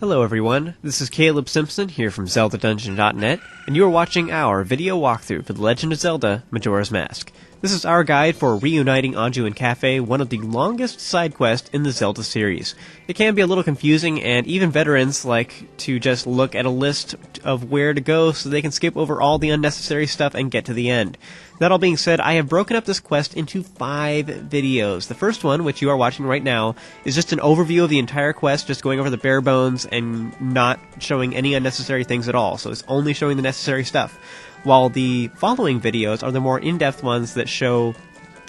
Hello everyone, this is Caleb Simpson here from ZeldaDungeon.net, and you are watching our video walkthrough for The Legend of Zelda Majora's Mask. This is our guide for Reuniting Anju Kafei, one of the longest side quests in the Zelda series. It can be a little confusing, and even veterans like to just look at a list of where to go so they can skip over all the unnecessary stuff and get to the end. That all being said, I have broken up this quest into 5 videos. The first one, which you are watching right now, is just an overview of the entire quest, just going over the bare bones and not showing any unnecessary things at all, so it's only showing the necessary stuff. While the following videos are the more in-depth ones that show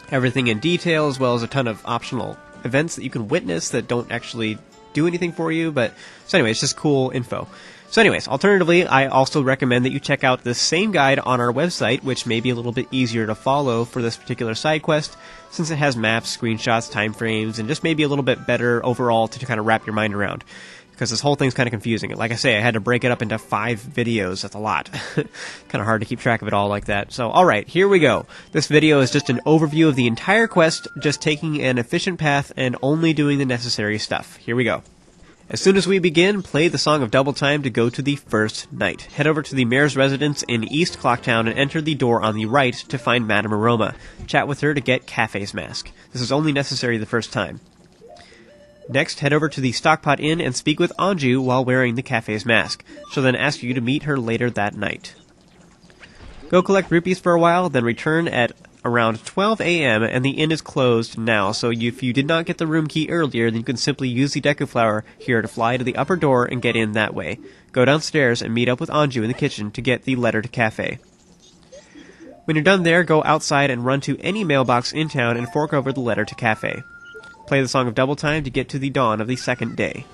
everything in detail, as well as a ton of optional events that you can witness that don't actually do anything for you, so anyway, it's just cool info. So anyways, alternatively, I also recommend that you check out the same guide on our website, which may be a little bit easier to follow for this particular side quest, since it has maps, screenshots, time frames, and just maybe a little bit better overall to kind of wrap your mind around. Because this whole thing's kind of confusing. Like I say, I had to break it up into 5 videos. That's a lot. Kind of hard to keep track of it all like that. So, alright, here we go. This video is just an overview of the entire quest, just taking an efficient path and only doing the necessary stuff. Here we go. As soon as we begin, play the Song of Double Time to go to the first night. Head over to the mayor's residence in East Clocktown and enter the door on the right to find Madame Aroma. Chat with her to get Kafei's mask. This is only necessary the first time. Next, head over to the Stockpot Inn and speak with Anju while wearing the Kafei's mask. She'll then ask you to meet her later that night. Go collect rupees for a while, then return at around 12 a.m. and the inn is closed now, so if you did not get the room key earlier, then you can simply use the Deku Flower here to fly to the upper door and get in that way. Go downstairs and meet up with Anju in the kitchen to get the letter to Kafei. When you're done there, go outside and run to any mailbox in town and fork over the letter to Kafei. Play the Song of Double Time to get to the dawn of the second day.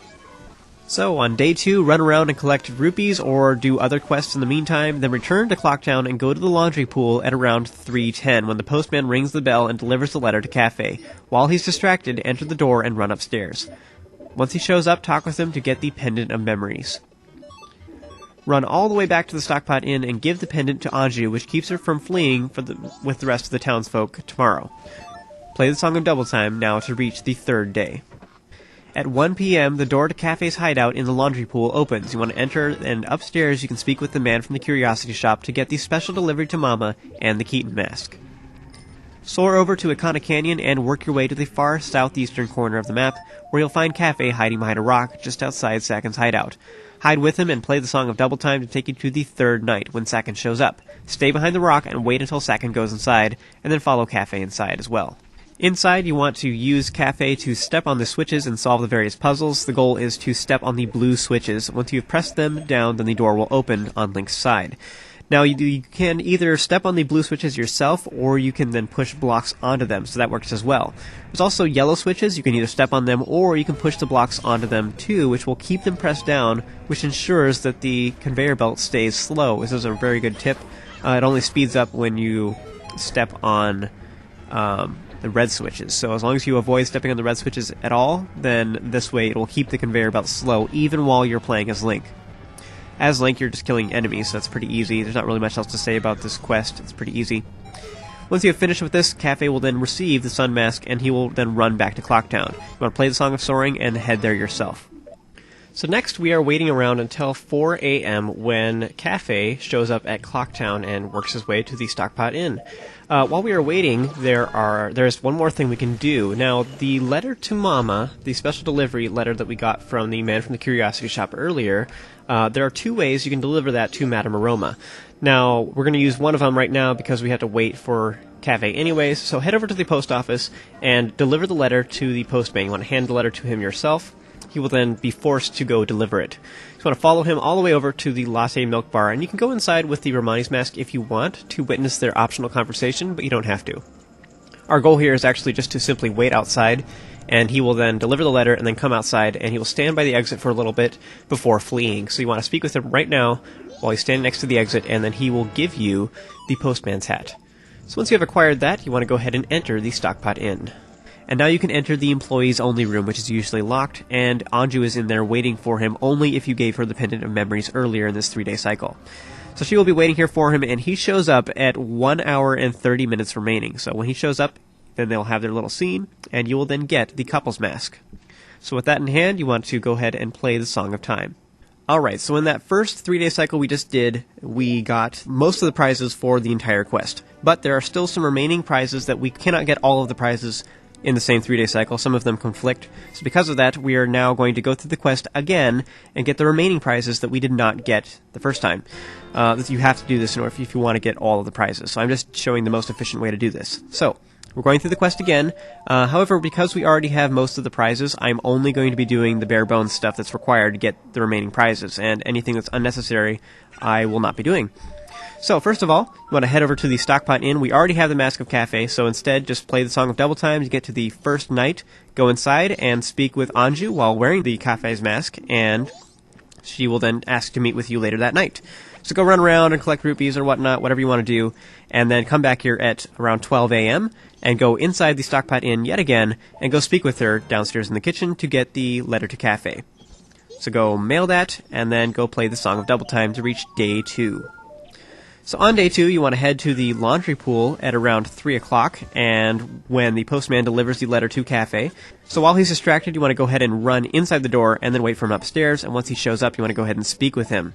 So, on day 2, run around and collect rupees or do other quests in the meantime, then return to Clocktown and go to the laundry pool at around 3:10 when the postman rings the bell and delivers the letter to Kafei. While he's distracted, enter the door and run upstairs. Once he shows up, talk with him to get the Pendant of Memories. Run all the way back to the Stockpot Inn and give the pendant to Anju, which keeps her from fleeing with the rest of the townsfolk tomorrow. Play the Song of Double Time now to reach the third day. At 1 p.m., the door to Kafei's hideout in the laundry pool opens. You want to enter, and upstairs you can speak with the man from the curiosity shop to get the special delivery to Mama and the Keaton mask. Soar over to Ikana Canyon and work your way to the far southeastern corner of the map, where you'll find Kafei hiding behind a rock just outside Sakin's hideout. Hide with him and play the Song of Double Time to take you to the third night when Sakin shows up. Stay behind the rock and wait until Sakin goes inside, and then follow Kafei inside as well. Inside, you want to use Kafei to step on the switches and solve the various puzzles. The goal is to step on the blue switches. Once you've pressed them down, then the door will open on Link's side. Now, you can either step on the blue switches yourself, or you can then push blocks onto them, so that works as well. There's also yellow switches. You can either step on them, or you can push the blocks onto them too, which will keep them pressed down, which ensures that the conveyor belt stays slow. This is a very good tip. It only speeds up when you step on the red switches. So as long as you avoid stepping on the red switches at all, then this way it will keep the conveyor belt slow even while you're playing as Link. As Link, you're just killing enemies, so that's pretty easy. There's not really much else to say about this quest. It's pretty easy. Once you have finished with this, Kafei will then receive the Sun Mask, and he will then run back to Clocktown. You want to play the Song of Soaring and head there yourself. So next, we are waiting around until 4 a.m. when Kafei shows up at Clocktown and works his way to the Stockpot Inn. While we are waiting, there's one more thing we can do. Now, the letter to Mama, the special delivery letter that we got from the man from the curiosity shop earlier, there are 2 ways you can deliver that to Madame Aroma. Now, we're going to use one of them right now because we have to wait for Kafei anyways, so head over to the post office and deliver the letter to the postman. You want to hand the letter to him yourself. He will then be forced to go deliver it. You want to follow him all the way over to the latte milk bar, and you can go inside with the Romani's mask if you want to witness their optional conversation, but you don't have to. Our goal here is actually just to simply wait outside, and he will then deliver the letter and then come outside, and he will stand by the exit for a little bit before fleeing. So you want to speak with him right now while he's standing next to the exit, and then he will give you the postman's hat. So once you have acquired that, you want to go ahead and enter the Stockpot Inn. And now you can enter the employees only room, which is usually locked, and Anju is in there waiting for him only if you gave her the Pendant of Memories earlier in this 3-day cycle. So she will be waiting here for him, and he shows up at 1 hour and 30 minutes remaining. So when he shows up, then they'll have their little scene, and you will then get the couple's mask. So with that in hand, you want to go ahead and play the Song of Time. Alright, so in that first 3-day cycle we just did, we got most of the prizes for the entire quest. But there are still some remaining prizes that we cannot get all of the prizes in the same 3-day cycle. Some of them conflict. So because of that, we are now going to go through the quest again and get the remaining prizes that we did not get the first time. You have to do this in order if you want to get all of the prizes. So I'm just showing the most efficient way to do this. So, we're going through the quest again. However, because we already have most of the prizes, I'm only going to be doing the bare bones stuff that's required to get the remaining prizes, and anything that's unnecessary, I will not be doing. So, first of all, you want to head over to the Stockpot Inn. We already have the Mask of Kafei, so instead, just play the Song of Double Time to get to the first night, go inside, and speak with Anju while wearing the Kafei's mask, and she will then ask to meet with you later that night. So go run around and collect rupees or whatnot, whatever you want to do, and then come back here at around 12 a.m., and go inside the Stockpot Inn yet again, and go speak with her downstairs in the kitchen to get the letter to Kafei. So go mail that, and then go play the Song of Double Time to reach day 2. So on day 2, you want to head to the laundry pool at around 3 o'clock, and when the postman delivers the letter to Kafei. So while he's distracted, you want to go ahead and run inside the door, and then wait for him upstairs, and once he shows up, you want to go ahead and speak with him.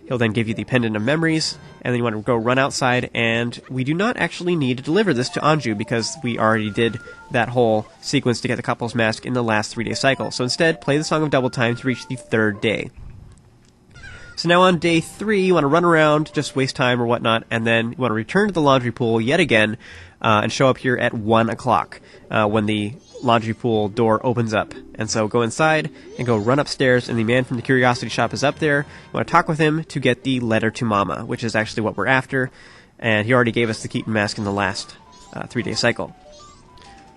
He'll then give you the Pendant of Memories, and then you want to go run outside, and we do not actually need to deliver this to Anju, because we already did that whole sequence to get the couple's mask in the last 3-day cycle. So instead, play the Song of Double Time to reach the 3rd day. So now on day 3, you want to run around, just waste time or whatnot, and then you want to return to the laundry pool yet again, and show up here at 1 o'clock, when the laundry pool door opens up. And so go inside and go run upstairs, and the man from the curiosity shop is up there. You want to talk with him to get the letter to Mama, which is actually what we're after, and he already gave us the Keaton mask in the last 3-day cycle.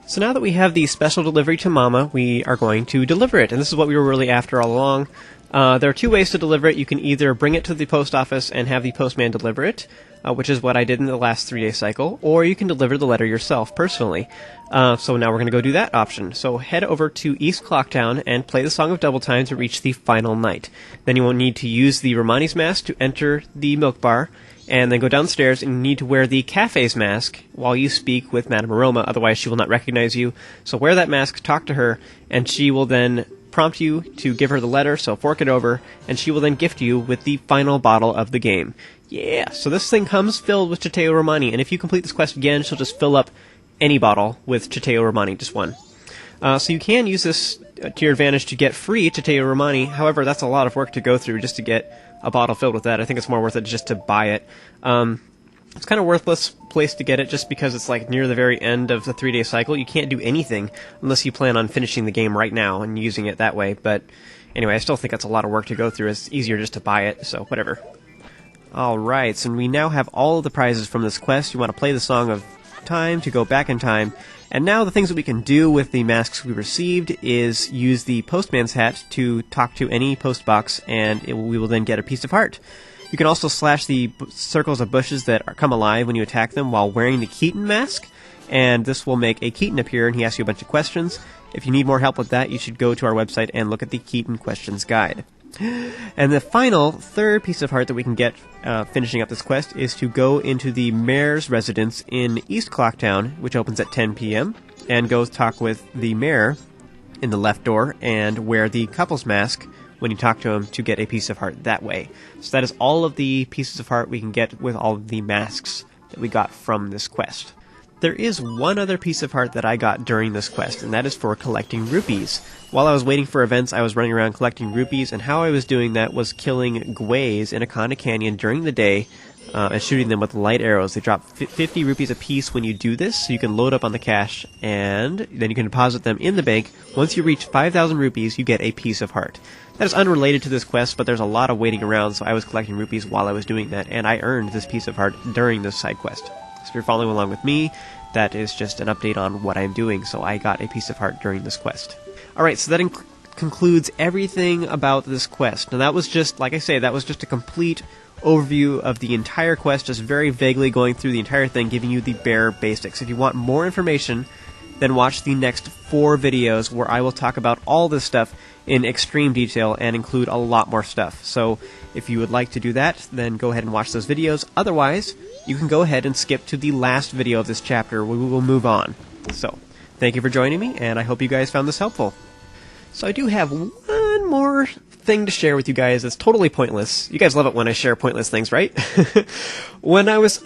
So now that we have the special delivery to Mama, we are going to deliver it, and this is what we were really after all along. There are 2 ways to deliver it. You can either bring it to the post office and have the postman deliver it, which is what I did in the last 3-day cycle, or you can deliver the letter yourself personally. So now we're going to go do that option. So head over to East Clocktown and play the Song of Double Time to reach the final night. Then you will need to use the Romani's mask to enter the milk bar, and then go downstairs and you need to wear the Kafei's mask while you speak with Madame Aroma, otherwise she will not recognize you. So wear that mask, talk to her, and she will then prompt you to give her the letter, so fork it over, and she will then gift you with the final bottle of the game. Yeah, so this thing comes filled with Chiteo Romani, and if you complete this quest again, she'll just fill up any bottle with Chiteo Romani, just one. So you can use this to your advantage to get free Chiteo Romani, however, that's a lot of work to go through just to get a bottle filled with that. I think it's more worth it just to buy it. It's kind of worthless place to get it just because it's like near the very end of the 3-day cycle. You can't do anything unless you plan on finishing the game right now and using it that way. But anyway, I still think that's a lot of work to go through. It's easier just to buy it, so whatever. Alright, so we now have all of the prizes from this quest. You want to play the Song of Time to go back in time. And now the things that we can do with the masks we received is use the postman's hat to talk to any post box, and we will then get a piece of heart. You can also slash the circles of bushes that come alive when you attack them while wearing the Keaton mask, and this will make a Keaton appear, and he asks you a bunch of questions. If you need more help with that, you should go to our website and look at the Keaton Questions Guide. And the final, 3rd piece of heart that we can get finishing up this quest is to go into the mayor's residence in East Clocktown, which opens at 10 p.m., and go talk with the mayor in the left door and wear the couple's mask when you talk to him to get a piece of heart that way. So that is all of the pieces of heart we can get with all of the masks that we got from this quest. There is one other piece of heart that I got during this quest, and that is for collecting rupees. While I was waiting for events, I was running around collecting rupees, and how I was doing that was killing Gways in Akanda Canyon during the day and shooting them with light arrows. They drop 50 rupees a piece when you do this, so you can load up on the cash, and then you can deposit them in the bank. Once you reach 5,000 rupees, you get a piece of heart. That is unrelated to this quest, but there's a lot of waiting around, so I was collecting rupees while I was doing that, and I earned this piece of heart during this side quest. So if you're following along with me, that is just an update on what I'm doing, so I got a piece of heart during this quest. Alright, so that concludes everything about this quest. Now that was just, like I say, that was just a complete overview of the entire quest, just very vaguely going through the entire thing, giving you the bare basics. If you want more information, then watch the next 4 videos where I will talk about all this stuff in extreme detail and include a lot more stuff. So if you would like to do that, then go ahead and watch those videos. Otherwise, you can go ahead and skip to the last video of this chapter where we will move on. So, thank you for joining me, and I hope you guys found this helpful. So I do have one more thing to share with you guys that's totally pointless. You guys love it when I share pointless things, right? When I was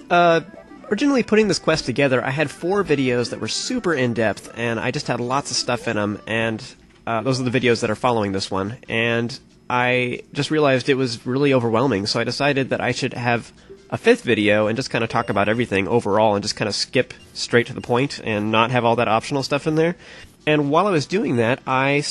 originally putting this quest together, I had 4 videos that were super in-depth, and I just had lots of stuff in them, and those are the videos that are following this one. And I just realized it was really overwhelming, so I decided that I should have a 5th video and just kind of talk about everything overall and just kind of skip straight to the point and not have all that optional stuff in there. And while I was doing that, I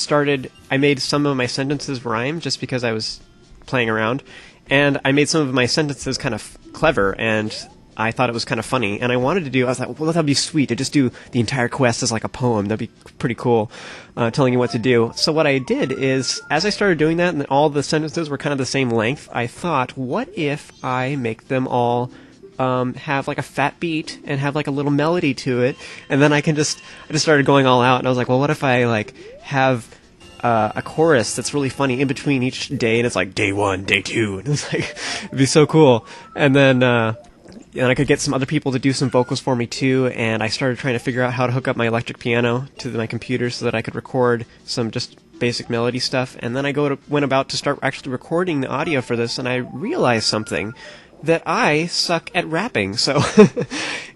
made some of my sentences rhyme just because I was playing around, and I made some of my sentences kind of clever, and I thought it was kind of funny, and I was like, well, that'd be sweet to just do the entire quest as like a poem. That'd be pretty cool, telling you what to do. So what I did is, as I started doing that, and all the sentences were kind of the same length, I thought, what if I make them all have like a fat beat and have like a little melody to it, and then I just started going all out, and I was like, well, what if I like have a chorus that's really funny in between each day, and it's like day 1, day 2, and it's like, it'd be so cool. And then I could get some other people to do some vocals for me too, and I started trying to figure out how to hook up my electric piano to my computer so that I could record some just basic melody stuff. And then I went about to start actually recording the audio for this, and I realized something, that I suck at rapping. So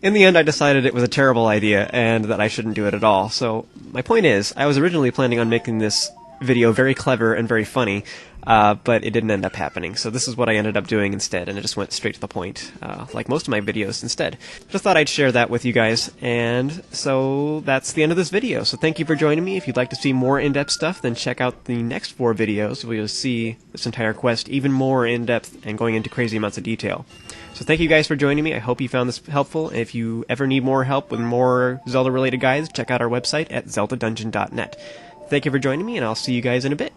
in the end, I decided it was a terrible idea and that I shouldn't do it at all. So my point is, I was originally planning on making this video very clever and very funny, but it didn't end up happening. So this is what I ended up doing instead, and it just went straight to the point, like most of my videos instead. Just thought I'd share that with you guys, and so that's the end of this video. So thank you for joining me. If you'd like to see more in-depth stuff, then check out the next 4 videos where you'll see this entire quest even more in-depth and going into crazy amounts of detail. So thank you guys for joining me. I hope you found this helpful. If you ever need more help with more Zelda-related guides, check out our website at zeldadungeon.net. Thank you for joining me, and I'll see you guys in a bit.